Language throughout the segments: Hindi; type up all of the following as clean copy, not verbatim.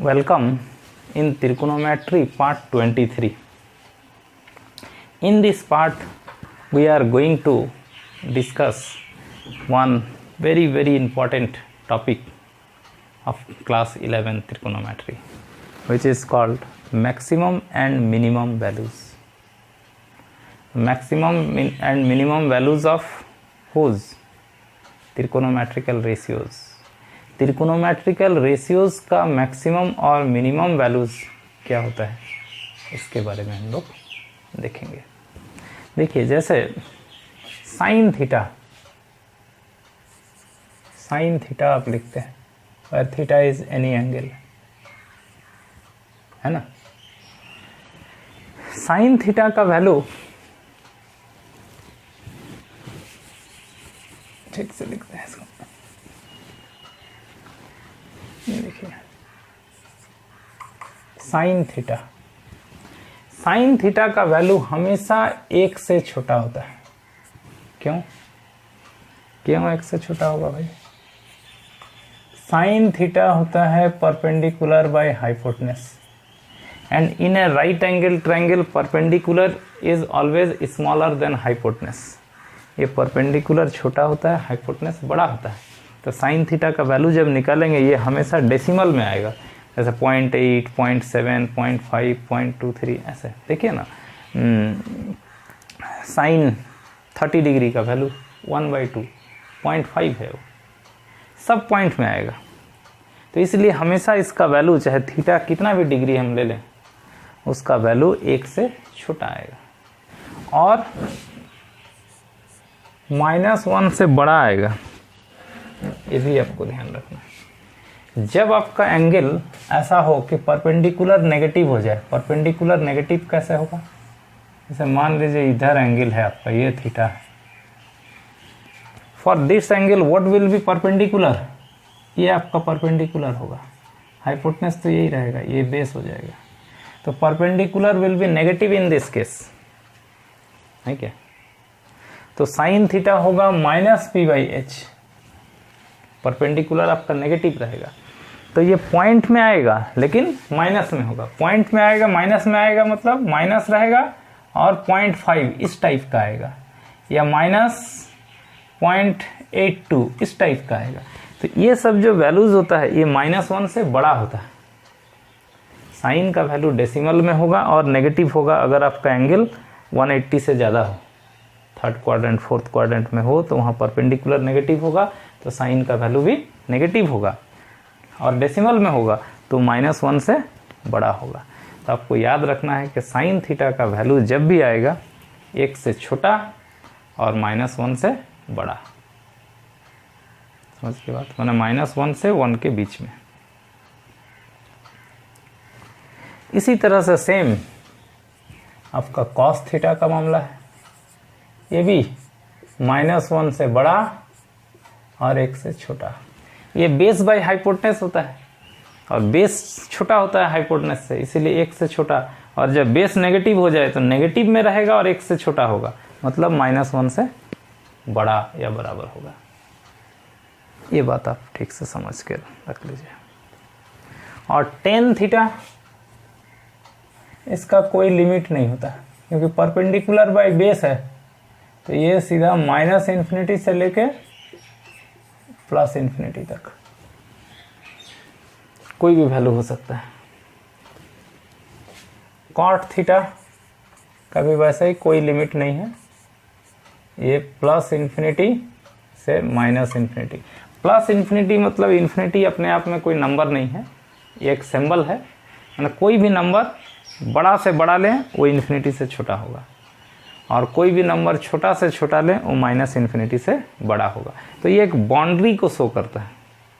Welcome in trigonometry part 23. In this part we are going to discuss one very important topic of class 11 trigonometry, which is called maximum and minimum values. Maximum and minimum values of whose? Trigonometrical ratios. Trigonometrical ratios का मैक्सिमम और मिनिमम वैल्यूज क्या होता है, इसके बारे में हम लोग देखेंगे। देखिए, जैसे साइन थीटा आप लिखते हैं और थीटा इज एनी एंगल, है ना। साइन थीटा का वैल्यू, ठीक से लिखते हैं इसको, देखिए साइन थीटा का वैल्यू हमेशा 1 से छोटा होता है। क्यों 1 से छोटा होगा भाई? साइन थीटा होता है perpendicular by hypotenuse, and in A right angle triangle perpendicular is always smaller than hypotenuse. ये परपेंडिकुलर छोटा होता है, हाइपोटेनस बड़ा होता है। तो साइन थीटा का वैल्यू जब निकालेंगे ये हमेशा डेसिमल में आएगा, जैसे 0.8, 0.7, 0.5, 0.23 ऐसे। देखिए ना, साइन 30 डिग्री का वैल्यू 1/2, 0.5 है, वो सब पॉइंट में आएगा। तो इसलिए हमेशा इसका वैल्यू, चाहे थीटा कितना भी डिग्री हम ले लें, उसका वैल्यू 1 से छोटा आएगा और -1 से बड़ा आएगा। ये भी आपको ध्यान रखना है। जब आपका एंगल ऐसा हो कि परपेंडिकुलर नेगेटिव हो जाए। परपेंडिकुलर नेगेटिव कैसे होगा? जैसे मान लीजिए इधर एंगल है आपका, ये थीटा है। For this angle what will be perpendicular? ये आपका परपेंडिकुलर होगा। हाइपोटेनस तो यही रहेगा, ये बेस हो जाएगा। तो perpendicular will be negative in this case, है क्या? तो साइन थीटा होगा -p/h। परपेंडिकुलर आपका नेगेटिव रहेगा, तो ये पॉइंट में आएगा लेकिन माइनस में होगा। पॉइंट में आएगा, माइनस में आएगा, मतलब माइनस रहेगा और 0.5 इस टाइप का आएगा, या -0.82 इस टाइप का आएगा। तो ये सब जो वैल्यूज होता है ये -1 से बड़ा होता है। साइन का वैल्यू डेसिमल में होगा और नेगेटिव होगा अगर आपका एंगल 180 से ज़्यादा हो, थर्ड क्वाड्रेंट, फोर्थ क्वाड्रेंट में हो, तो वहाँ परपेंडिकुलर नेगेटिव होगा, तो साइन का वैल्यू भी नेगेटिव होगा। और डेसिमल में होगा तो -1 से बड़ा होगा। तो आपको याद रखना है कि साइन थीटा का वैल्यू जब भी आएगा 1 से छोटा और -1 से बड़ा। समझ के बात? मैंने -1 से 1 के बीच में। इसी तरह से सेम आपका कॉस थीटा का मामला है। ये भी -1 से बड़ा और 1 से छोटा। ये बेस बाय हाइपोटेनस होता है और बेस छोटा होता है हाइपोटेनस से, इसीलिए 1 से छोटा। और जब बेस नेगेटिव हो जाए तो नेगेटिव में रहेगा और 1 से छोटा होगा, मतलब -1 से बड़ा या बराबर होगा। ये बात आप ठीक से समझ के रख लीजिए। और टेन थीटा, इसका कोई लिमिट नहीं होता क्योंकि परपेंडिकुलर बाय बेस है, तो ये सीधा -∞ से लेके +∞ तक कोई भी वैल्यू हो सकता है। कॉट थीटा का भी वैसे ही कोई लिमिट नहीं है, ये +∞ से -∞। +∞ मतलब इन्फिनिटी अपने आप में कोई नंबर नहीं है, ये एक सिंबल है। मतलब कोई भी नंबर बड़ा से बड़ा लें वो इन्फिनिटी से छोटा होगा, और कोई भी नंबर छोटा से छोटा लें वो -∞ से बड़ा होगा। तो ये एक बाउंड्री को शो करता है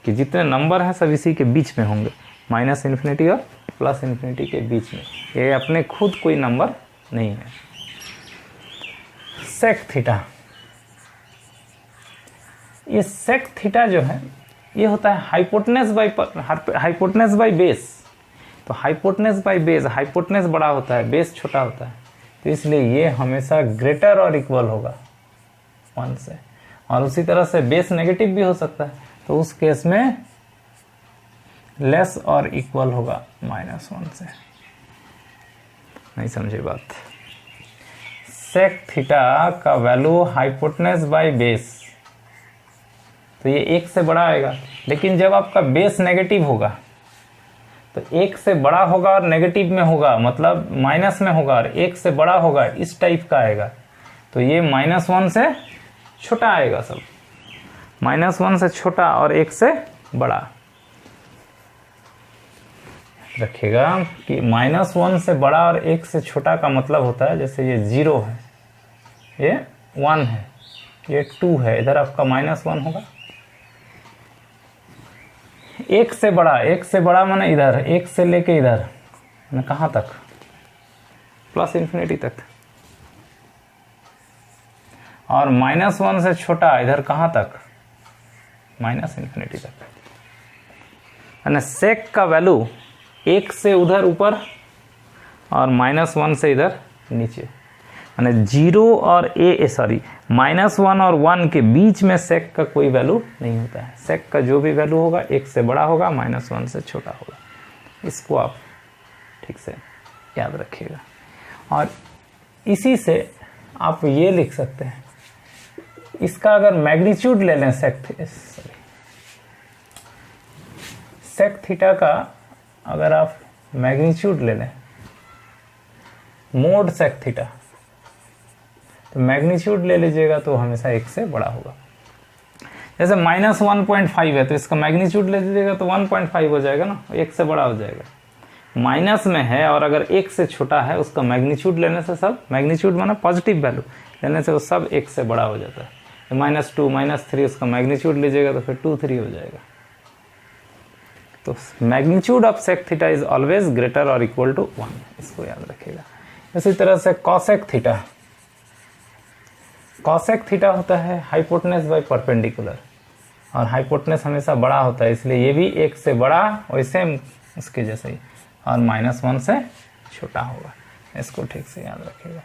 कि जितने नंबर हैं सब इसी के बीच में होंगे, -∞ और +∞ के बीच में। ये अपने खुद कोई नंबर नहीं है। सेक थीटा, ये सेक थीटा जो है ये होता है हाइपोटेनस बाय बेस। तो हाइपोटेनस बाय बेस, हाइपोटेनस बड़ा होता है, बेस छोटा होता है, तो इसलिए ये हमेशा ग्रेटर और इक्वल होगा 1 से। और उसी तरह से बेस नेगेटिव भी हो सकता है, तो उस केस में लेस और इक्वल होगा -1 से। नहीं समझे बात। सेक थीटा का वैल्यू हाइपोटेनस बाय बेस, तो ये 1 से बड़ा आएगा। लेकिन जब आपका बेस नेगेटिव होगा तो 1 से बड़ा होगा और नेगेटिव में होगा, मतलब माइनस में होगा और 1 से बड़ा होगा, इस टाइप का आएगा। तो ये -1 से छोटा आएगा, सब -1 से छोटा और 1 से बड़ा। रखिएगा कि -1 से बड़ा और 1 से छोटा का मतलब होता है, जैसे ये 0 है, ये 1 है, ये 2 है, इधर आपका -1 होगा। 1 से बड़ा, 1 से बड़ा माने इधर, 1 से लेके इधर माने कहाँ तक, +∞ तक। और -1 से छोटा इधर कहाँ तक, -∞ तक। यानी सेक का वैल्यू 1 से उधर ऊपर और -1 से इधर नीचे, यानी 0 और -1 और 1 के बीच में सेक का कोई वैल्यू नहीं होता है। सेक का जो भी वैल्यू होगा 1 से बड़ा होगा, -1 से छोटा होगा। इसको आप ठीक से याद रखिएगा। और इसी से आप ये लिख सकते हैं, इसका अगर मैग्नीट्यूड ले लें सेक थीटा का अगर आप मैग्नीट्यूड ले लें, मोड सेक थीटा, तो मैग्नीट्यूड ले लीजिएगा तो हमेशा 1 से बड़ा होगा। जैसे -1.5 है तो इसका मैग्नीट्यूड ले लीजिएगा तो 1.5 हो जाएगा ना, 1 से बड़ा हो जाएगा। माइनस में है और अगर 1 से छोटा है, उसका मैग्नीट्यूड लेने से सब, मैग्नीट्यूड माना पॉजिटिव वैल्यू लेने से वो सब 1 से बड़ा हो जाता है। -2 -3 उसका मैग्नीट्यूड लीजिएगा तो फिर 2 3 हो जाएगा। तो magnitude of sec theta is always greater और इक्वल टू 1, इसको याद रखिएगा। इसी तरह से कॉसेक थीटा, कॉसेक थीटा होता है हाइपोटेनस बाय परपेंडिकुलर, और हाइपोटेनस हमेशा बड़ा होता है, इसलिए ये भी 1 से बड़ा वैसे उसके जैसे ही, और -1 से छोटा होगा। इसको ठीक से याद रखिएगा।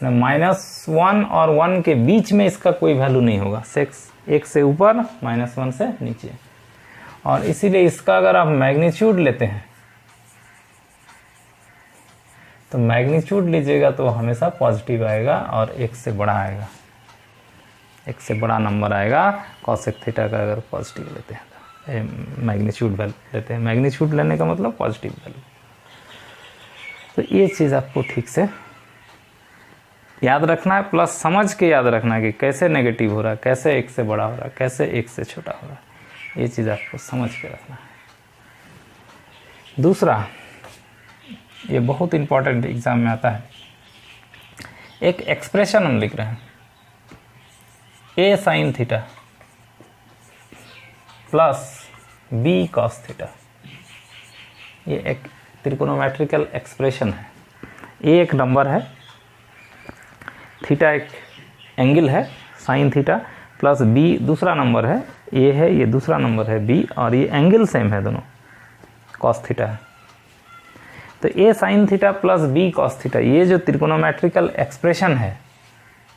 -1 और 1 के बीच में इसका कोई वैल्यू नहीं होगा, 1 से ऊपर -1 से नीचे। और इसीलिए इसका अगर आप मैग्नीट्यूड लेते हैं तो मैग्नीट्यूड लीजिएगा तो हमेशा पॉजिटिव आएगा और 1 से बड़ा आएगा, 1 से बड़ा नंबर आएगा। कॉसेक थीटा का अगर पॉजिटिव लेते हैं तो मैग्नीट्यूड लेते हैं, मैग्नीट्यूड लेने का मतलब पॉजिटिव वैल्यू। तो ये चीज़ आपको ठीक से याद रखना है, प्लस समझ के याद रखना है कि कैसे नेगेटिव हो रहा है, कैसे 1 से बड़ा हो रहा है, कैसे 1 से छोटा हो रहा है। ये चीज़ आपको समझ के रखना है। दूसरा, ये बहुत इंपॉर्टेंट एग्जाम में आता है, एक एक्सप्रेशन हम लिख रहे हैं, a sin theta plus b cos theta. ये एक त्रिकोणोमेट्रिकल एक्सप्रेशन है। a एक नंबर है, थीटा एक एंगल है साइन थीटा, प्लस b दूसरा नंबर है, a है, ये दूसरा नंबर है b, और ये एंगल सेम है दोनों, cos थीटा है। तो a sin theta plus b cos theta, ये जो त्रिकोणोमेट्रिकल एक्सप्रेशन है,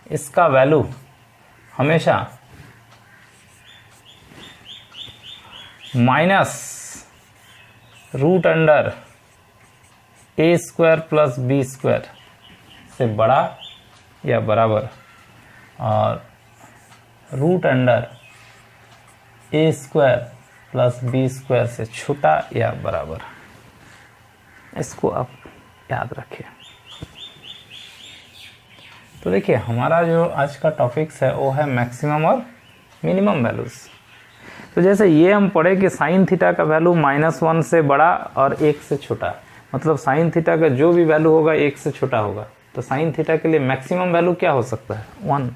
इसका वैल्यू हमेशा -√अंडर a² प्लस b² से बड़ा या बराबर, और √अंडर a² प्लस b² से छोटा या बराबर। इसको आप याद रखिए। तो देखिए, हमारा जो आज का टॉपिक्स है वो है मैक्सिमम और मिनिमम वैल्यूज। तो जैसे ये हम पढ़े कि साइन थीटा का वैल्यू -1 से बड़ा और 1 से छोटा, मतलब साइन थीटा का जो भी वैल्यू होगा 1 से छोटा होगा। तो साइन थीटा के लिए मैक्सिमम वैल्यू क्या हो सकता है, 1,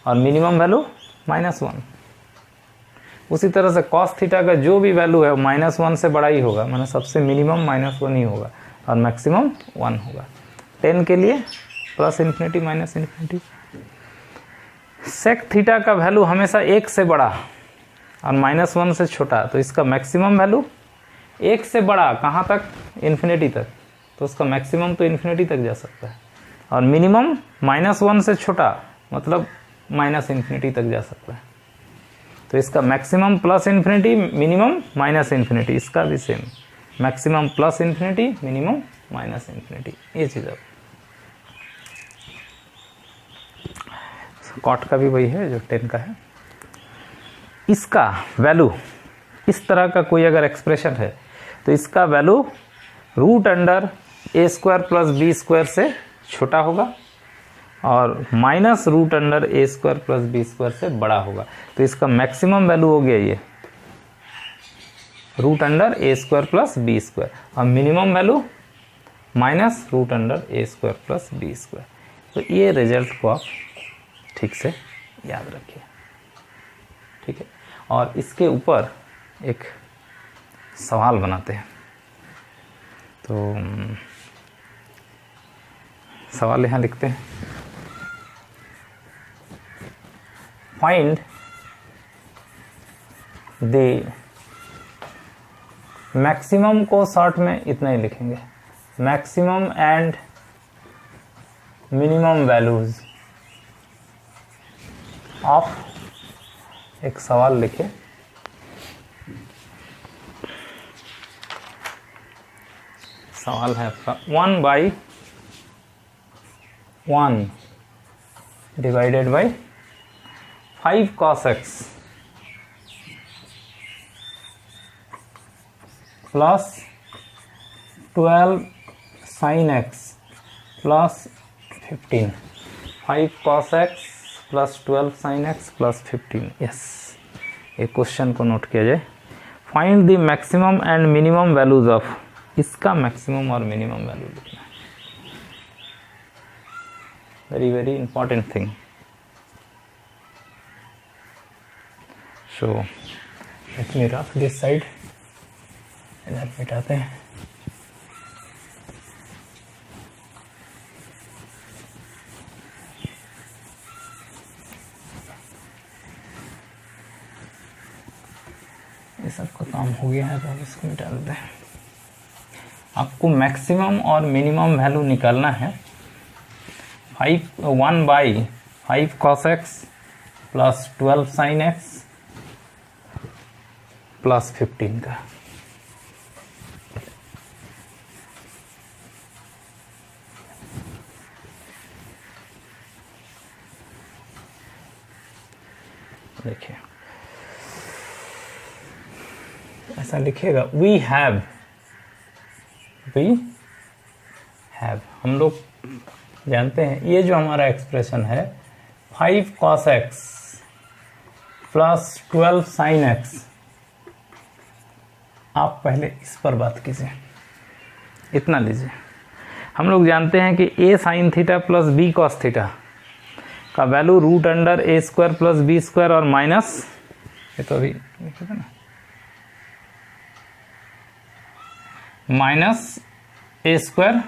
और मिनिमम वैल्यू -1। उसी तरह से कॉस थीटा का जो भी वैल्यू है -1 से बड़ा ही होगा, मतलब सबसे मिनिमम -1 ही होगा और मैक्सिमम 1 होगा। 10 के लिए +∞ -∞। सेक थीटा का वैल्यू हमेशा 1 से बड़ा और -1 से छोटा, तो इसका मैक्सिमम वैल्यू 1 से बड़ा कहाँ तक, इन्फिनिटी तक, तो उसका मैक्सिमम तो इन्फिनिटी तक जा सकता है, और मिनिमम -1 से छोटा मतलब -∞ तक जा सकता है। तो इसका maximum plus infinity, minimum minus infinity, इसका भी same, maximum plus infinity, minimum minus infinity, ये चीज़ अब कॉट का भी वही है जो 10 का है। इसका वैल्यू, इस तरह का कोई अगर एक्सप्रेशन है तो इसका वैल्यू रूट अंडर ए स्क्वायर प्लस बी स्क्वायर से छोटा होगा और माइनस रूट अंडर ए स्क्वायर प्लस बी स्क्वायर से बड़ा होगा। तो इसका मैक्सिमम वैल्यू हो गया ये रूट अंडर ए स्क्वायर प्लस बी स्क्वायर, और minimum value minus root under ए स्क्वायर प्लस बी स्क्वायर। तो ये रिजल्ट को आप ठीक से याद रखिए, ठीक है। और इसके ऊपर एक सवाल बनाते हैं। तो सवाल यहाँ लिखते हैं, फाइंड द मैक्सिमम को शॉर्ट में इतना ही लिखेंगे, maximum and minimum values of, एक सवाल लिखे, सवाल है आपका 1/1 divided by 5 cos x plus 12 sin x plus 15, 5 cos x plus 12 sin x plus 15। Yes, एक क्वेश्चन को नोट किया जाए। Find the maximum and minimum values of, इसका मैक्सिमम और मिनिमम वैल्यू लिखना है, very very important thing. So let me rough this side, इधर मिटाते हैं। ये सबका काम हो गया है तो अब इसको मिटा देते हैं। आपको मैक्सिमम और मिनिमम वैल्यू निकालना है 1/5 cos x plus 12 sin x plus 15 का। देखिए ऐसा लिखिएगा, वी हैव, हम लोग जानते हैं ये जो हमारा एक्सप्रेशन है 5 cos x plus 12 sin x, आप पहले इस पर बात कीजिए, इतना लीजिए। हम लोग जानते हैं कि a sin theta plus b cos theta का वैल्यू रूट अंडर ए स्क्वायर प्लस बी स्क्वायर और माइनस, ये तो अभी लिखे थे ना, माइनस ए स्क्वायर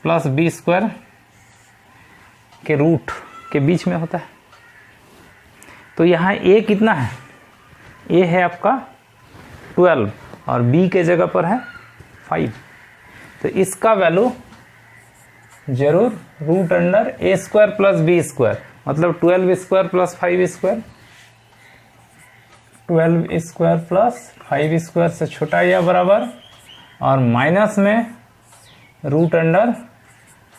प्लस बी स्क्वायर के रूट के बीच में होता है। तो यहाँ ए कितना है, ए है आपका 12 और बी के जगह पर है 5, तो इसका वैल्यू जरूर रूट अंडर ए स्क्वायर प्लस बी स्क्वायर, मतलब 12 square plus 5 square, 12 square plus 5 square से छोटा या बराबर, और माइनस में root under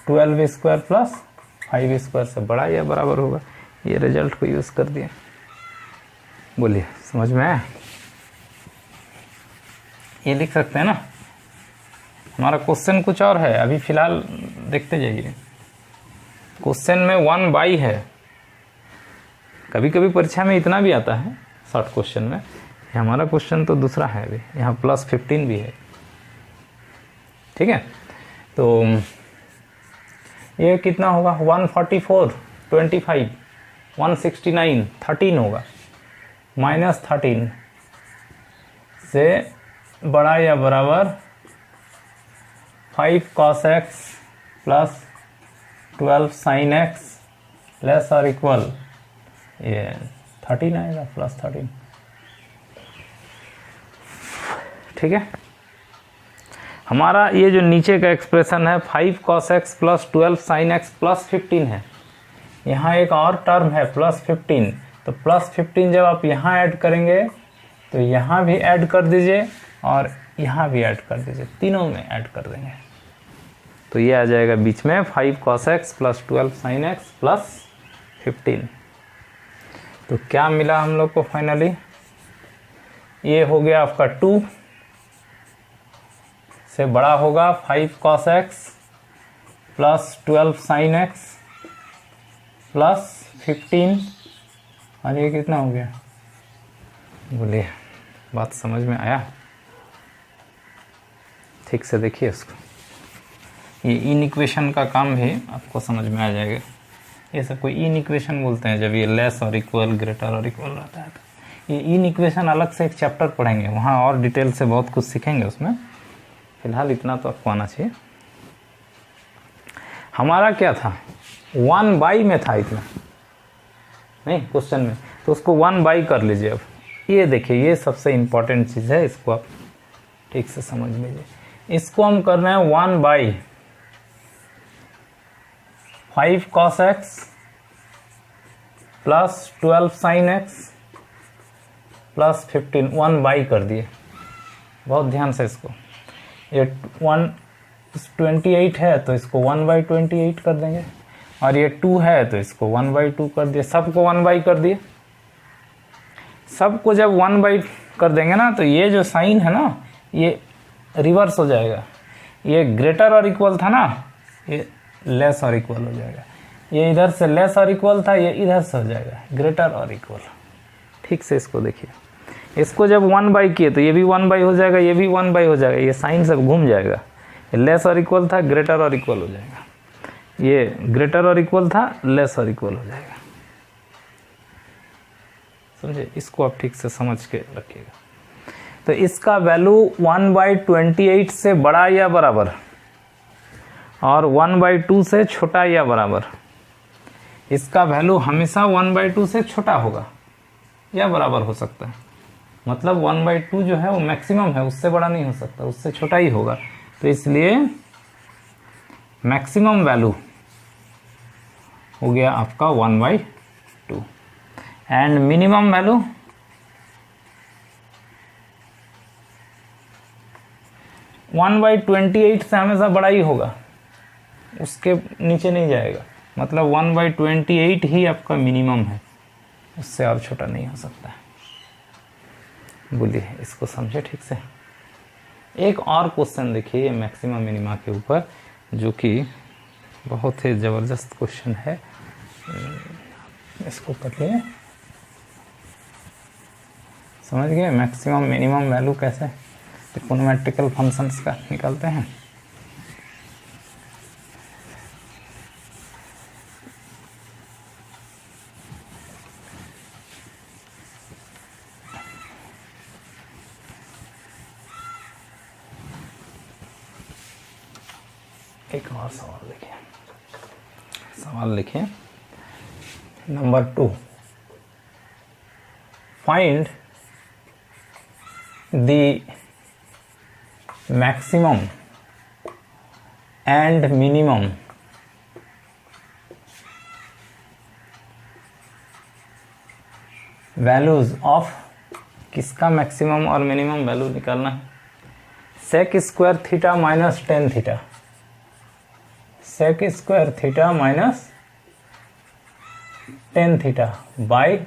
12 square plus 5 square से बड़ा या बराबर होगा। ये रिजल्ट को यूज़ कर दिए। बोलिए समझ में आया? ये लिख सकते हैं ना। हमारा क्वेश्चन कुछ और है, अभी फिलहाल देखते जाइए। क्वेश्चन में 1/, है, कभी कभी परीक्षा में इतना भी आता है शॉर्ट क्वेश्चन में। हमारा क्वेश्चन तो दूसरा है, अभी यहाँ प्लस 15 भी है, ठीक है। तो ये कितना होगा, 144, 25, 169, 13 होगा, माइनस 13 से बड़ा या बराबर 5 cos x plus 12 sin x less और इक्वल, ये 13 आएगा, प्लस 13, ठीक है। हमारा ये जो नीचे का एक्सप्रेशन है 5 cos x plus 12 sin x plus 15 है, यहाँ एक और टर्म है प्लस 15, तो +15 जब आप यहाँ ऐड करेंगे तो यहाँ भी ऐड कर दीजिए और यहाँ भी ऐड कर दीजिए, तीनों में ऐड कर देंगे तो ये आ जाएगा बीच में 5 cos x + 12 sin x + 15। तो क्या मिला हम लोग को फाइनली, ये हो गया आपका 2 से बड़ा होगा 5 cos x + 12 sin x + 15, और ये कितना हो गया, बोलिए बात समझ में आया? ठीक से देखिए इसको, ये इन इक्वेशन का काम भी आपको समझ में आ जाएगा। ये सब कोई इन इक्वेशन बोलते हैं जब ये लेस और इक्वल, ग्रेटर और इक्वल रहता है। तो ये इन इक्वेशन अलग से एक चैप्टर पढ़ेंगे, वहाँ और डिटेल से बहुत कुछ सीखेंगे उसमें। फिलहाल इतना तो आपको आना चाहिए। हमारा क्या था, 1/, में था इतना नहीं क्वेश्चन में, तो उसको 1/, कर लीजिए। अब ये देखिए, ये सबसे इम्पोर्टेंट चीज़ है, इसको आप ठीक से समझ लीजिए। इसको हम कर रहे हैं 1/, 5 cos x + 12 sin x + 15, 1/, कर दिए। बहुत ध्यान से इसको, ये 1/28 है तो इसको 1/28 कर देंगे, और ये 2 है तो इसको 1/2 कर दिए। सबको 1/, कर दिए। सबको जब 1/, कर देंगे ना तो ये जो साइन है ना ये रिवर्स हो जाएगा। ये ग्रेटर और इक्वल था ना, ये लेस और इक्वल हो जाएगा। ये इधर से लेस और इक्वल था, ये इधर से हो जाएगा ग्रेटर और इक्वल। ठीक से इसको देखिए, इसको जब 1/, किए तो ये भी 1/, हो जाएगा, ये भी 1/, हो जाएगा, ये साइन सब घूम जाएगा। ये लेस और इक्वल था, ग्रेटर और इक्वल हो जाएगा। ये ग्रेटर और इक्वल था, लेस और इक्वल हो जाएगा। समझे? इसको आप ठीक से समझ के रखिएगा। तो इसका वैल्यू 1/28 से बड़ा या बराबर, और 1/2 से छोटा या बराबर। इसका वैल्यू हमेशा 1/2 से छोटा होगा या बराबर हो सकता है। मतलब 1/2 जो है वो मैक्सिमम है, उससे बड़ा नहीं हो सकता, उससे छोटा ही होगा। तो इसलिए मैक्सिमम वैल्यू हो गया आपका 1/2, एंड मिनिमम वैल्यू 1/28 से हमेशा बड़ा ही होगा, उसके नीचे नहीं जाएगा। मतलब 1/28 ही आपका मिनिमम है, उससे और छोटा नहीं हो सकता है। बोलिए इसको समझे ठीक से। एक और क्वेश्चन देखिए मैक्सिमा मिनिमा के ऊपर, जो कि बहुत ही ज़बरदस्त क्वेश्चन है। इसको कर लिए, समझ गए मैक्सिमम मिनिमम वैल्यू कैसे ट्रिग्नोमेट्रिकल फंक्शंस का निकालते हैं। एक और सवाल देखिए, सवाल लिखिए number 2, find the maximum and minimum values of, किसका मैक्सिमम और मिनिमम वैल्यू निकालना है, sec square theta minus tan theta, sec square theta minus tan theta by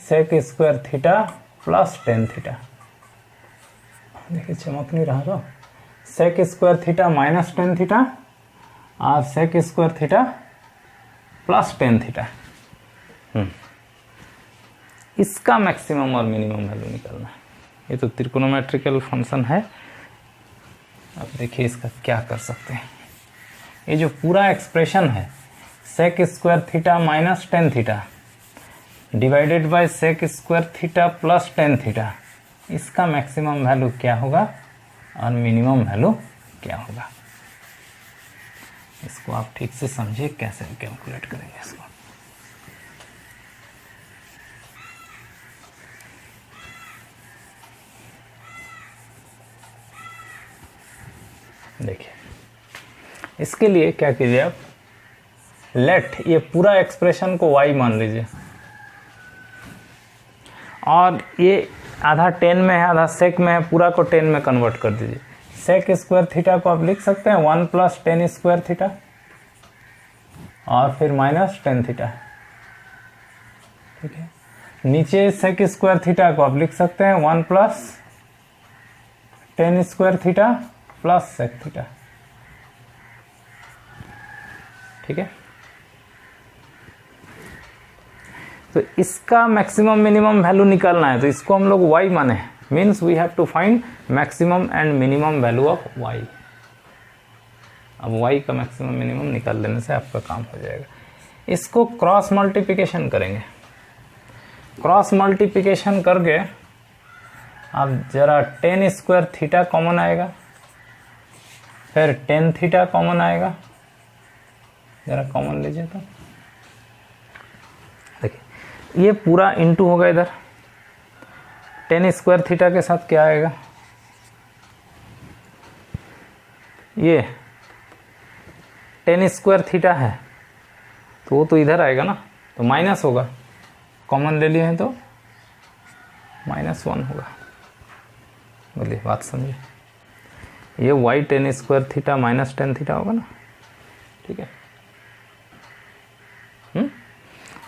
sec square theta plus tan theta. देखिए चमक नहीं रहा, तो sec square theta minus tan theta और sec square theta plus tan theta. इसका मैक्सिमम और मिनिमम वैल्यू निकालना है। ये तो त्रिकोणोमेट्रिकल फंक्शन है। अब देखिए इसका क्या कर सकते हैं। ये जो पूरा एक्सप्रेशन है sec square theta minus tan theta divided by sec square theta plus tan theta, इसका मैक्सिमम वैल्यू क्या होगा और मिनिमम वैल्यू क्या होगा। इसको आप ठीक से समझिए कैसे कैलकुलेट करेंगे इसको। देखिए इसके लिए क्या कीजिए आप, लेट ये पूरा एक्सप्रेशन को y मान लीजिए, और ये आधा टेन में है आधा सेक में है, पूरा को टेन में कन्वर्ट कर दीजिए। सेक स्क्वायर थीटा को आप लिख सकते हैं 1 + टेन स्क्वायर थीटा और फिर माइनस टेन थीटा, ठीक है। नीचे सेक स्क्वायर थीटा को आप लिख सकते हैं 1 + tan square theta plus sec theta, ठीक है। तो इसका मैक्सिमम मिनिमम वैल्यू निकालना है, तो इसको हम लोग y माने, means we have to find maximum and minimum value of y। अब y का मैक्सिमम मिनिमम निकाल लेने से आपका काम हो जाएगा। इसको क्रॉस मल्टीप्लिकेशन करेंगे। क्रॉस मल्टीप्लिकेशन करके अब जरा टेन स्क्वायर थीटा कॉमन आएगा, फिर टेन थीटा कॉमन आएगा, जरा कॉमन लीजिए। तो देखिए ये पूरा इंटू होगा, इधर टेन स्क्वायर थीटा के साथ क्या आएगा, ये टेन स्क्वायर थीटा है तो वो तो इधर आएगा ना, तो माइनस होगा, कॉमन ले लिए हैं तो -1 होगा। बोलिए बात समझिए, ये y ten square theta minus tan theta होगा ना, ठीक है।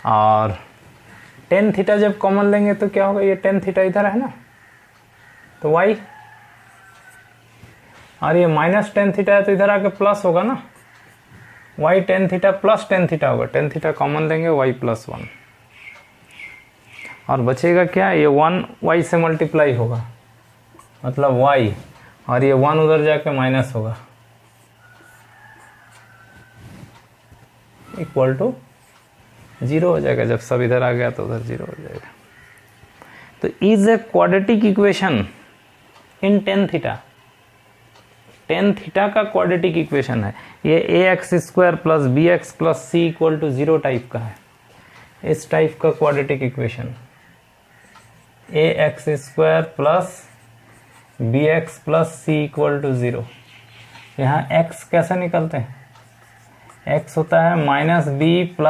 और टेन थीटा जब कॉमन लेंगे तो क्या होगा, ये टेन थीटा इधर है ना, तो y, और ये माइनस टेन थीटा है तो इधर आके प्लस होगा ना, y tan theta plus tan theta होगा, टेन थीटा कॉमन लेंगे y + 1, और बचेगा क्या, ये 1 y से मल्टीप्लाई होगा मतलब y, और ये 1 उधर जाके माइनस होगा, इक्वल टू 0 हो जाएगा। जब सब इधर आ गया तो उधर 0 हो जाएगा। तो is a quadratic equation in tan theta, tan theta का क्वाड्रेटिक इक्वेशन है ये, ax² + bx + c = 0 टाइप का है। इस टाइप का quadratic equation ax² + bx + c = 0। यहाँ x कैसे निकलते हैं, x होता है -b ±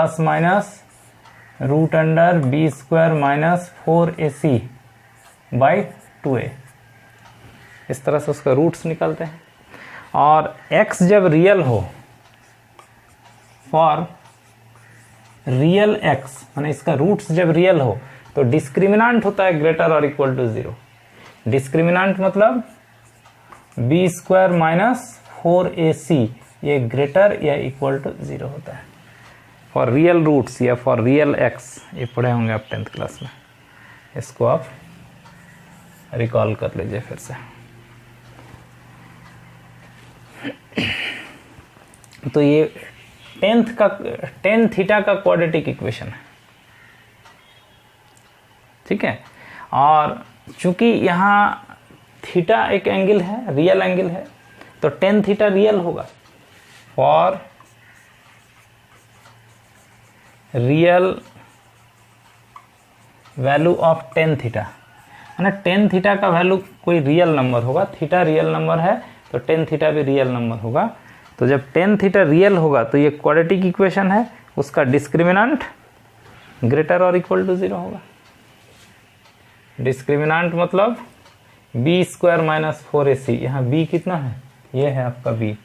√b² - 4ac/2a, इस तरह से उसका रूट्स निकलते हैं। और x जब रियल हो, फॉर रियल x माने इसका रूट्स जब रियल हो तो डिस्क्रिमिनांट होता है ग्रेटर और इक्वल टू 0। डिस्क्रिमिनांट मतलब b² - 4ac, ये ग्रेटर या इक्वल टू 0 होता है फॉर रियल रूट्स या फॉर रियल x। ये पढ़े होंगे आप 10th क्लास में, इसको आप रिकॉल कर लीजिए फिर से। तो ये टेन थीटा का क्वाड्रेटिक इक्वेशन है, ठीक है। और चूंकि यहाँ थीटा एक एंगल है, रियल एंगल है, तो टेन थीटा रियल होगा for real value of tan theta, है ना। टेन थीटा का वैल्यू कोई रियल नंबर होगा, थीटा रियल नंबर है तो टेन थीटा भी रियल नंबर होगा। तो जब टेन थीटा रियल होगा तो ये क्वाड्रेटिक इक्वेशन है, उसका डिस्क्रिमिनांट ग्रेटर और इक्वल टू 0 होगा। डिस्क्रिमिनांट मतलब b² - 4ac, यहाँ b कितना है, ये है आपका b,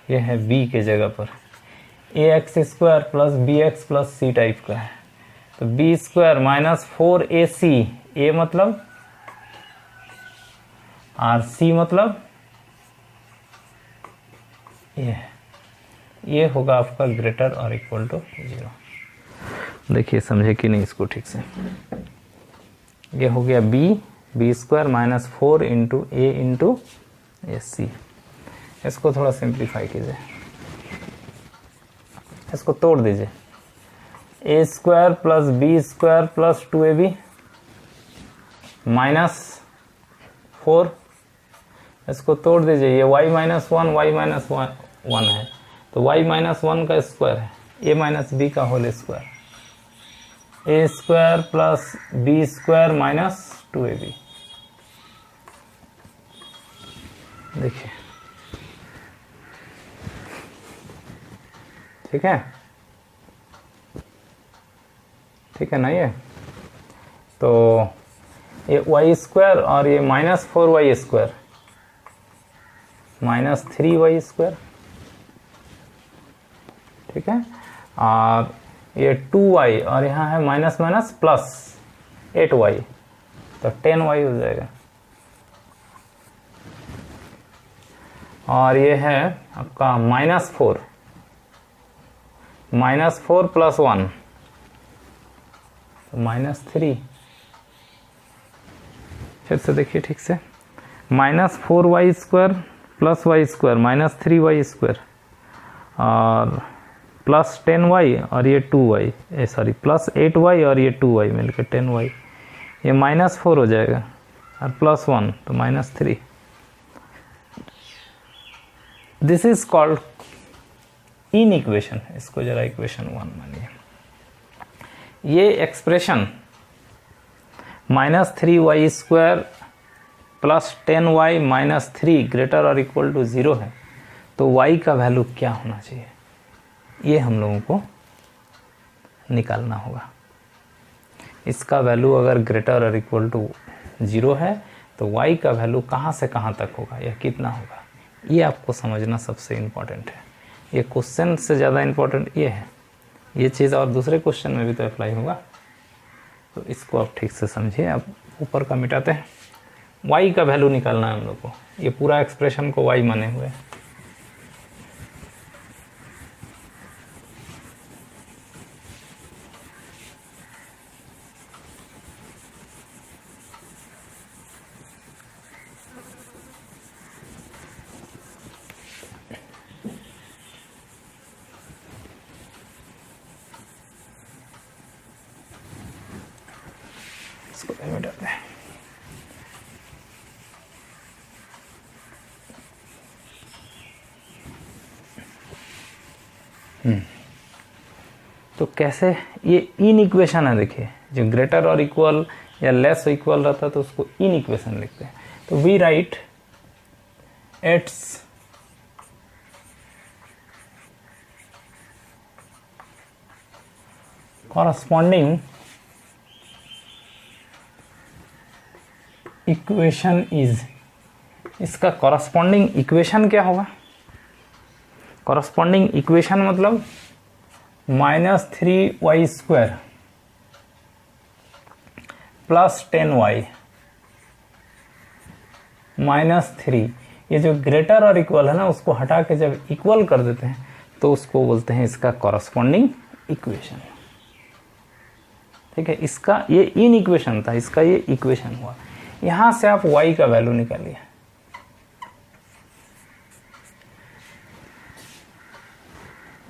ये है b के जगह पर ax² + bx + c टाइप का है, तो b² - 4ac, a मतलब और c मतलब ये होगा आपका ग्रेटर और इक्वल टू 0। देखिए समझे कि नहीं इसको ठीक से। ये हो गया b² - 4 × a × ac। इसको थोड़ा सिंप्लीफाई कीजिए, इसको तोड़ दीजिए, a² + b² + 2ab -4, इसको तोड़ दीजिए, ये y - 1 है, तो y - 1 का स्क्वायर है a - b का whole square, a² + b² - 2ab। देखिए ठीक है, ठीक है ना। ये तो ये वाई स्क्वायर और ये -4y², -3y², ठीक है। और ये 2y और यहाँ है माइनस माइनस प्लस 8y, तो 10y हो जाएगा। और ये है आपका -4 + 1, तो -3। फिर से देखिए ठीक से, -4y² + y² -3y² और +10y और ये 2y, सॉरी +8y और ये 2y मिलकर 10y, ये -4 हो जाएगा और +1 तो -3। This is called in equation. इसको जरा इक्वेशन 1 मानिए। ये एक्सप्रेशन -3y² + 10y -3 ग्रेटर और इक्वल टू 0 है, तो y का वैल्यू क्या होना चाहिए, ये हम लोगों को निकालना होगा। इसका वैल्यू अगर ग्रेटर और इक्वल टू 0 है तो y का वैल्यू कहाँ से कहाँ तक होगा या कितना होगा, ये आपको समझना सबसे इम्पॉर्टेंट है। ये क्वेश्चन से ज़्यादा इम्पॉर्टेंट ये है। ये चीज़ और दूसरे क्वेश्चन में भी तो अप्लाई होगा, तो इसको आप ठीक से समझिए। आप ऊपर का मिटाते हैं, y का वैल्यू निकालना है हम लोग को। ये पूरा एक्सप्रेशन को y माने हुए है। तो कैसे, ये इन इक्वेशन है। देखिए जो ग्रेटर और इक्वल या लेस इक्वल रहता है तो उसको इन इक्वेशन लिखते हैं। तो we write its corresponding equation is, इसका कॉरस्पॉन्डिंग इक्वेशन क्या होगा? कॉरस्पॉन्डिंग इक्वेशन मतलब -3y² + 10y -3। ये जो ग्रेटर और इक्वल है ना, उसको हटा के जब इक्वल कर देते हैं तो उसको बोलते हैं इसका कॉरस्पॉन्डिंग इक्वेशन। ठीक है, इसका ये इन इक्वेशन था, इसका ये इक्वेशन हुआ। यहां से आप y का वैल्यू निकालिए।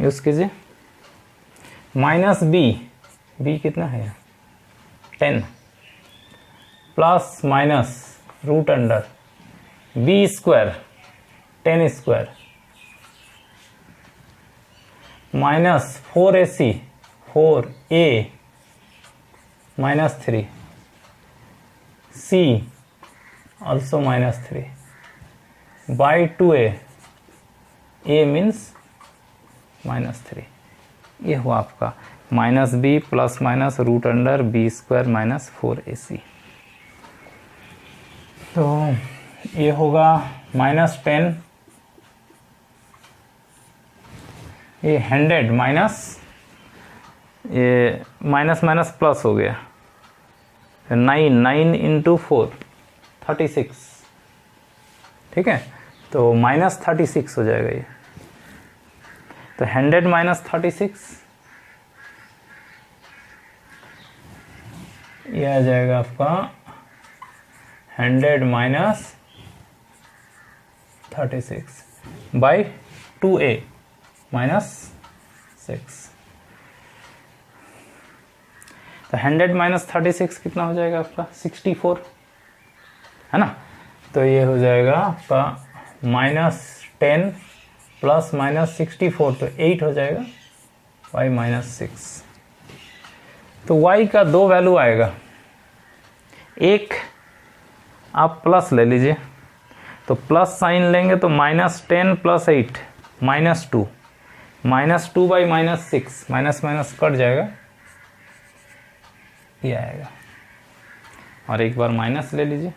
यूज कीजिए -b कितना है 10 ± √under b² 10² -4ac 4a -3 c also -3 by 2a, a means -3। ये हुआ आपका -b ± √अंडर b² -4ac। तो ये होगा -10, ये 100 माइनस, ये माइनस माइनस प्लस हो गया, 9 × 4 36, ठीक है। तो -36 हो जाएगा ये। तो 100 - 36 ये आ जाएगा आपका 100 - 36 बाई 2a -6। तो 100 - 36 कितना हो जाएगा आपका 64, है ना। तो ये हो जाएगा आपका -10 ± 64, तो 8 हो जाएगा y -6। तो y का दो वैल्यू आएगा, एक आप प्लस ले लीजिए, तो प्लस साइन लेंगे तो -10 + 8 -2, -2 बाई -6, माइनस माइनस कट जाएगा, ये आएगा। और एक बार माइनस ले लीजिए,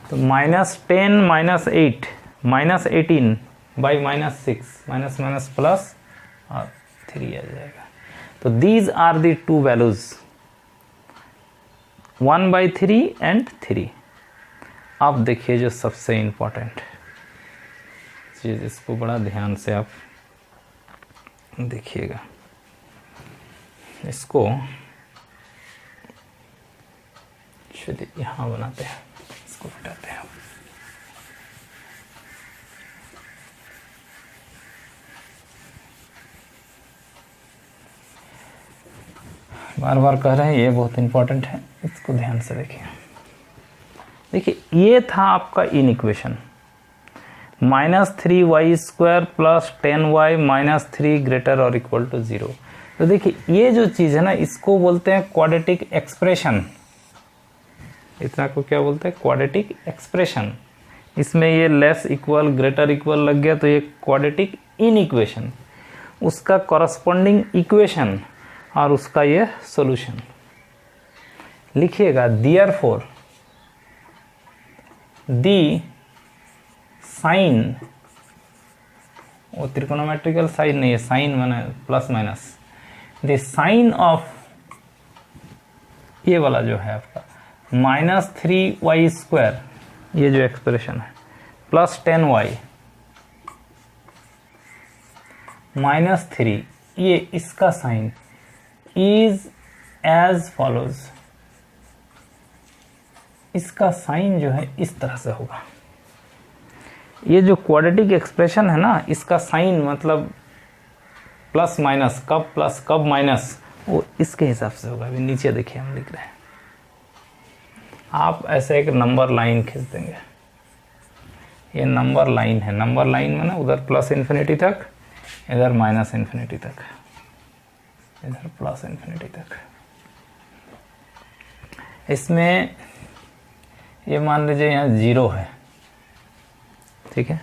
तो -10 -8 -18 बाई -6 माइनस माइनस प्लस और 3 आ जाएगा। तो these are the two values 1/3 and 3। अब देखिए जो सबसे इम्पोर्टेंट चीज़, इसको बड़ा ध्यान से आप देखिएगा, इसको चलिए यहाँ बनाते हैं, इसको हटाते हैं। बार बार कह रहे हैं ये बहुत इंपॉर्टेंट है, इसको ध्यान से देखिए। देखिए ये था आपका in equation -3y² plus 10y minus 3 greater और इक्वल टू 0। तो देखिए ये जो चीज़ है ना, इसको बोलते हैं क्वाड्रेटिक एक्सप्रेशन। इतना को क्या बोलते हैं? Quadratic expression. इसमें ये लेस इक्वल ग्रेटर इक्वल लग गया तो ये क्वाड्रेटिक इन इक्वेशन, उसका कॉरस्पॉन्डिंग इक्वेशन और उसका ये सॉल्यूशन लिखिएगा। देयरफॉर दी साइन, वो त्रिकोणोमेट्रिकल साइन नहीं है, साइन माने plus minus, the sign of ये वाला जो है आपका -3y², ये जो एक्सप्रेशन है, प्लस 10y -3, ये इसका साइन इज एज फॉलोज। इसका साइन जो है इस तरह से होगा। ये जो क्वाड्रेटिक एक्सप्रेशन है ना, इसका साइन मतलब प्लस माइनस, कब प्लस कब माइनस, वो इसके हिसाब से होगा। अभी नीचे देखिए हम लिख रहे हैं, आप ऐसे एक नंबर लाइन खींच देंगे। ये नंबर लाइन है, नंबर लाइन में ना उधर प्लस इन्फिनिटी तक, इधर माइनस इन्फिनिटी तक, इधर प्लस इन्फिनिटी तक। इसमें ये मान लीजिए यहाँ 0 है, ठीक है,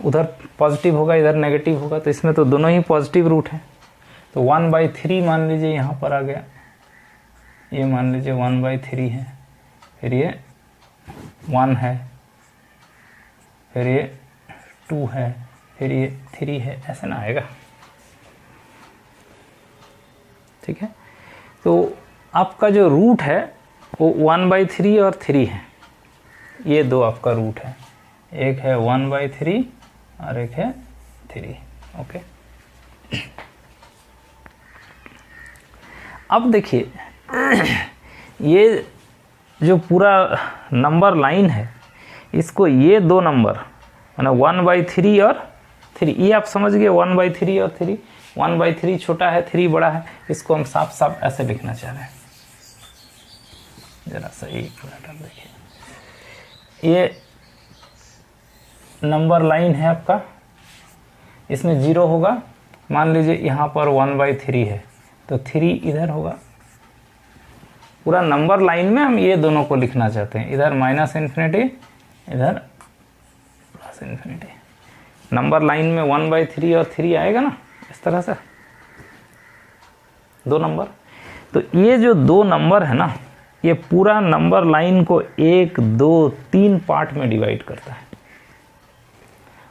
उधर पॉजिटिव होगा इधर नेगेटिव होगा, तो इसमें तो दोनों ही पॉजिटिव रूट है। तो 1/3 मान लीजिए यहाँ पर आ गया, ये मान लीजिए 1/3 है, फिर ये 1 है, फिर ये 2 है, फिर ये 3 है, ऐसे ना आएगा, ठीक है। तो आपका जो रूट है वो 1/3 और 3 है, ये दो आपका रूट है, एक है 1/3 और एक है 3। ओके, अब देखिए ये जो पूरा नंबर लाइन है, इसको ये दो नंबर माना 1/3 और 3, ये आप समझ गए 1/3 और 3। 1/3 छोटा है, 3 बड़ा है, इसको हम साफ साफ ऐसे लिखना चाह रहे हैं। जरा सा एक मिनट हम देखिए, ये नंबर लाइन है आपका, इसमें 0 होगा, मान लीजिए यहाँ पर 1/3 है तो 3 इधर होगा। पूरा नंबर लाइन में हम ये दोनों को लिखना चाहते हैं, इधर माइनस इन्फिनिटी, इधर प्लस इन्फिनिटी। नंबर लाइन में 1/3 और 3 आएगा ना, इस तरह से दो नंबर। तो ये जो दो नंबर है ना, ये पूरा नंबर लाइन को 1 2 3 पार्ट में डिवाइड करता है,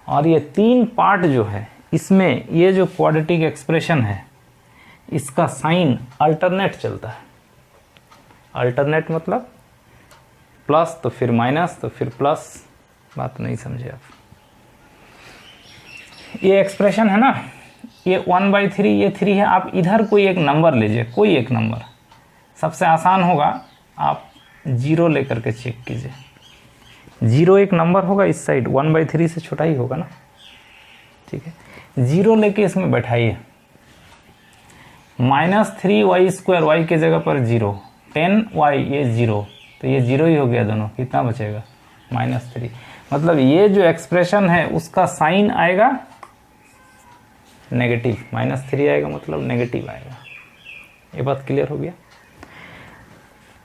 और ये 3 पार्ट जो है, इसमें ये जो क्वाड्रेटिक एक्सप्रेशन है, इसका साइन अल्टरनेट चलता है। अल्टरनेट मतलब प्लस तो फिर माइनस तो फिर प्लस, बात नहीं समझे आप। ये एक्सप्रेशन है ना, ये 1/3 ये 3 है, आप इधर कोई एक नंबर लीजिए, कोई एक नंबर, सबसे आसान होगा आप 0 लेकर के चेक कीजिए। 0 एक नंबर होगा इस साइड, 1/3 से छोटा ही होगा ना, ठीक है। 0 लेके इसमें बैठाइए, -3y², y के जगह पर 0, 10y ये 0, तो ये 0 ही हो गया दोनों, कितना बचेगा -3। मतलब ये जो एक्सप्रेशन है उसका साइन आएगा नेगेटिव, -3 आएगा मतलब नेगेटिव आएगा। ये बात क्लियर हो गया।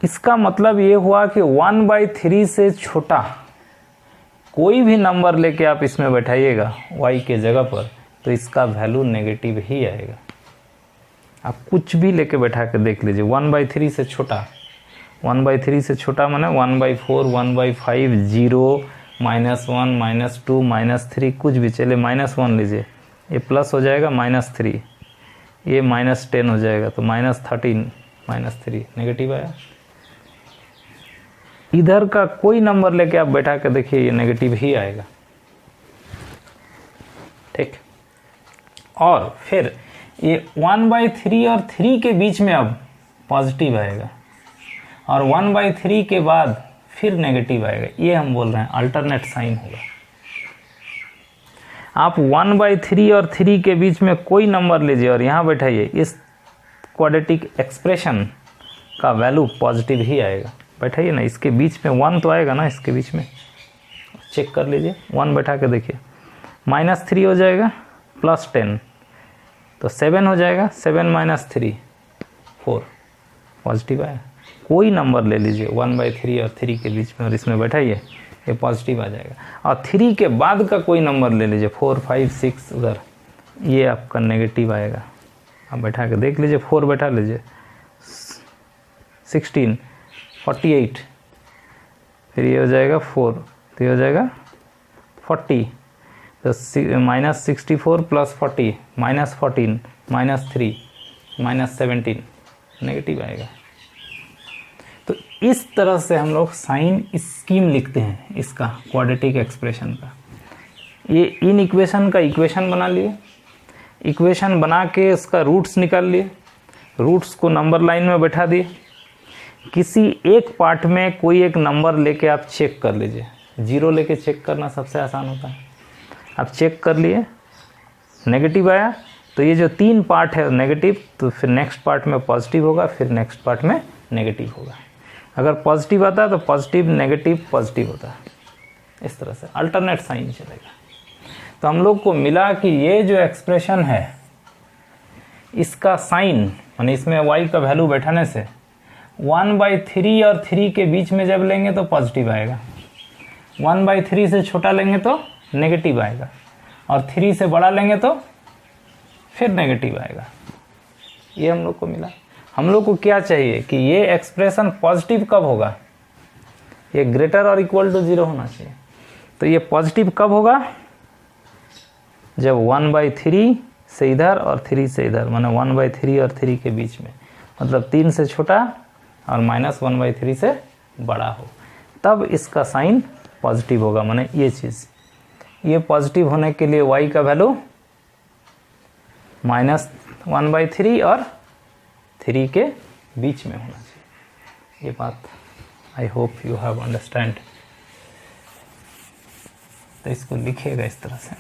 इसका मतलब ये हुआ कि 1/3 से छोटा कोई भी नंबर लेके आप इसमें बैठाइएगा y के जगह पर, तो इसका वैल्यू नेगेटिव ही आएगा। आप कुछ भी लेके बैठा के देख लीजिए, 1/3 से छोटा 1/3 से छोटा माने 1/4, 1/5, 0, -1, -2, -3 कुछ भी चले, -1 लीजिए, ये प्लस हो जाएगा -3, ये -10 हो जाएगा तो -13, -3 नेगेटिव आया। इधर का कोई नंबर लेके आप बैठा के देखिए ये नेगेटिव ही आएगा, ठीक। और फिर ये 1/3 और 3 के बीच में अब पॉजिटिव आएगा और 1/3 के बाद फिर नेगेटिव आएगा, ये हम बोल रहे हैं अल्टरनेट साइन होगा। आप 1/3 और 3 के बीच में कोई नंबर लीजिए और यहाँ बैठाइए, इस क्वाड्रेटिक एक्सप्रेशन का वैल्यू पॉजिटिव ही आएगा। बैठाइए ना, इसके बीच में 1 तो आएगा ना, इसके बीच में चेक कर लीजिए, 1 बैठा के देखिए, -3 हो जाएगा +10 तो 7 हो जाएगा, 7 - 3 4 पॉजिटिव आया। कोई नंबर ले लीजिए 1/3 और 3 के बीच में और इसमें बैठाइए, ये पॉजिटिव आ जाएगा। और 3 के बाद का कोई नंबर ले लीजिए 4, 5, 6 उधर, ये आपका नेगेटिव आएगा। आप बैठा के देख लीजिए, 4 बैठा लीजिए, 16, 48, फिर ये हो जाएगा 4 तो ये हो जाएगा 40 तो -64 + 40 -14 -3 -17 नेगेटिव आएगा। तो इस तरह से हम लोग साइन स्कीम लिखते हैं इसका, क्वाड्रेटिक एक्सप्रेशन का। ये इन इक्वेशन का इक्वेशन बना लिए, इक्वेशन बना के उसका रूट्स निकाल लिए, रूट्स को नंबर लाइन में बैठा दिए। किसी एक पार्ट में कोई एक नंबर लेके आप चेक कर लीजिए, 0 लेके चेक करना सबसे आसान होता है। आप चेक कर लिए, नेगेटिव आया तो ये जो 3 पार्ट है नेगेटिव, तो फिर नेक्स्ट पार्ट में पॉजिटिव होगा, फिर नेक्स्ट पार्ट में नेगेटिव होगा। अगर पॉजिटिव आता है तो पॉजिटिव नेगेटिव पॉजिटिव होता है, इस तरह से अल्टरनेट साइन चलेगा। तो हम लोग को मिला कि ये जो एक्सप्रेशन है इसका साइन, यानी इसमें y का वैल्यू बैठाने से 1/3 और 3 के बीच में जब लेंगे तो पॉजिटिव आएगा, 1/3 से छोटा लेंगे तो नेगेटिव आएगा, और 3 से बड़ा लेंगे तो फिर नेगेटिव आएगा। ये हम लोग को मिला। हम लोग को क्या चाहिए कि ये एक्सप्रेशन पॉजिटिव कब होगा, ये ग्रेटर और इक्वल टू 0 होना चाहिए। तो ये पॉजिटिव कब होगा, जब 1/3 से इधर और 3 से इधर, माने 1/3 और 3 के बीच में, मतलब 3 से छोटा और -1/3 से बड़ा हो, तब इसका साइन पॉजिटिव होगा। माने ये चीज़, ये पॉजिटिव होने के लिए y का वैल्यू -1/3 और 3 के बीच में होना चाहिए। ये बात I hope you have understand. तो इसको लिखिएगा इस तरह से।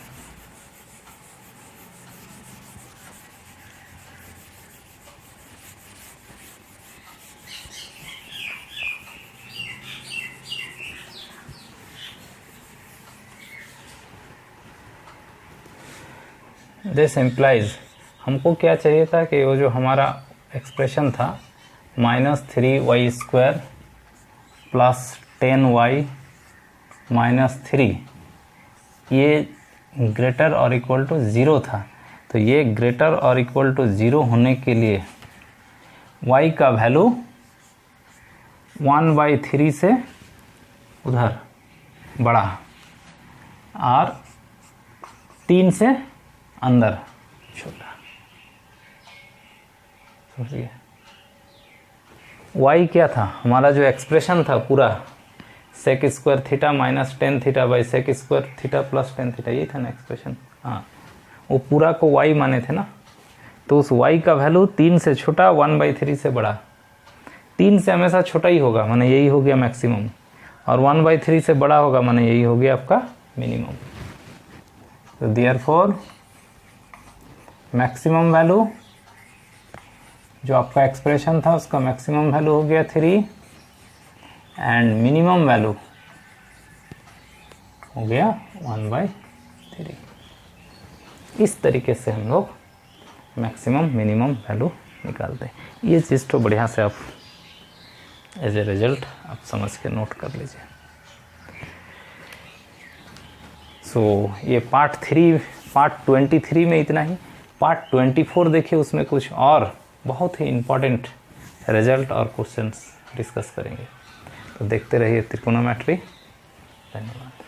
दिस इम्प्लाइज, हमको क्या चाहिए था कि वो जो हमारा एक्सप्रेशन था -3y² + 10y -3, ये ग्रेटर और इक्वल टू 0 था। तो ये ग्रेटर और इक्वल टू 0 होने के लिए y का वैल्यू 1/3 से उधर बड़ा और 3 से अंदर छोटा। समझिए y क्या था, हमारा जो एक्सप्रेशन था पूरा sec² θ - tan θ / sec² θ + tan θ, ये था ना एक्सप्रेशन। हाँ, वो पूरा को y माने थे ना, तो उस y का वैल्यू 3 से छोटा 1/3 से बड़ा, 3 से हमेशा छोटा ही होगा, माने यही हो गया मैक्सिमम, और 1/3 से बड़ा होगा, माने यही हो गया आपका मिनिमम। तो देयरफॉर मैक्सिमम वैल्यू जो आपका एक्सप्रेशन था उसका मैक्सिमम वैल्यू हो गया 3 एंड मिनिमम वैल्यू हो गया 1/3। इस तरीके से हम लोग मैक्सिमम मिनिमम वैल्यू निकालते हैं। ये चीज़ तो बढ़िया से आप एज ए रिजल्ट आप समझ के नोट कर लीजिए। ये पार्ट 23 में इतना ही। पार्ट 24 देखिए, उसमें कुछ और बहुत ही इम्पोर्टेंट रिजल्ट और क्वेश्चंस डिस्कस करेंगे। तो देखते रहिए त्रिकोणोमेट्री। धन्यवाद।